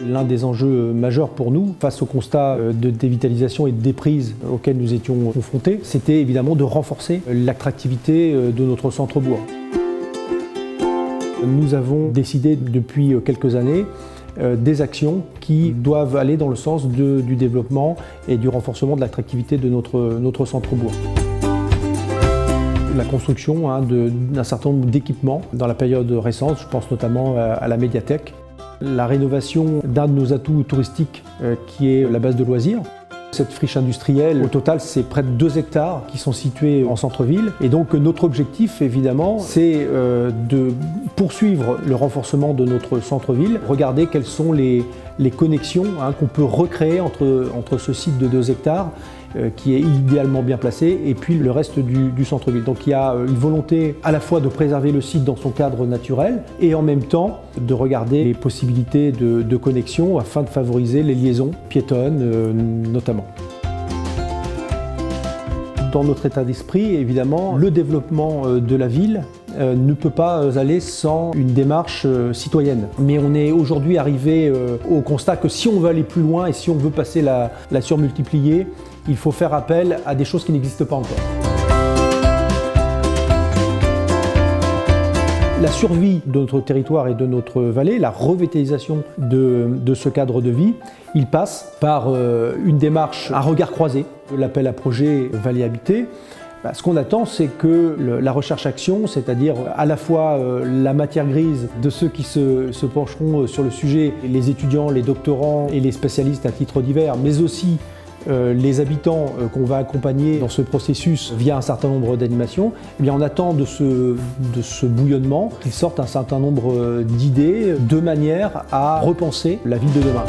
L'un des enjeux majeurs pour nous, face au constat de dévitalisation et de déprise auquel nous étions confrontés, c'était évidemment de renforcer l'attractivité de notre centre-bourg. Nous avons décidé depuis quelques années des actions qui doivent aller dans le sens du développement et du renforcement de l'attractivité de notre centre-bourg. La construction d'un certain nombre d'équipements dans la période récente, je pense notamment à la médiathèque. La rénovation d'un de nos atouts touristiques qui est la base de loisirs. Cette friche industrielle, au total, c'est près de 2 hectares qui sont situés en centre-ville. Et donc notre objectif, évidemment, c'est de poursuivre le renforcement de notre centre-ville, regarder quelles sont les connexions qu'on peut recréer entre ce site de 2 hectares qui est idéalement bien placé et puis le reste du centre-ville. Donc il y a une volonté à la fois de préserver le site dans son cadre naturel et en même temps de regarder les possibilités de connexion afin de favoriser les liaisons piétonnes notamment. Dans notre état d'esprit, évidemment, le développement de la ville ne peut pas aller sans une démarche citoyenne. Mais on est aujourd'hui arrivé au constat que si on veut aller plus loin et si on veut passer la surmultiplier, il faut faire appel à des choses qui n'existent pas encore. La survie de notre territoire et de notre vallée, la revitalisation de ce cadre de vie, il passe par une démarche à regard croisé, l'appel à projet Vallée Habitée. Ce qu'on attend, c'est que la recherche-action, c'est-à-dire à la fois la matière grise de ceux qui se pencheront sur le sujet, les étudiants, les doctorants et les spécialistes à titre divers, mais aussi les habitants qu'on va accompagner dans ce processus via un certain nombre d'animations, eh bien on attend de ce bouillonnement qu'il sorte un certain nombre d'idées, de manières à repenser la ville de demain.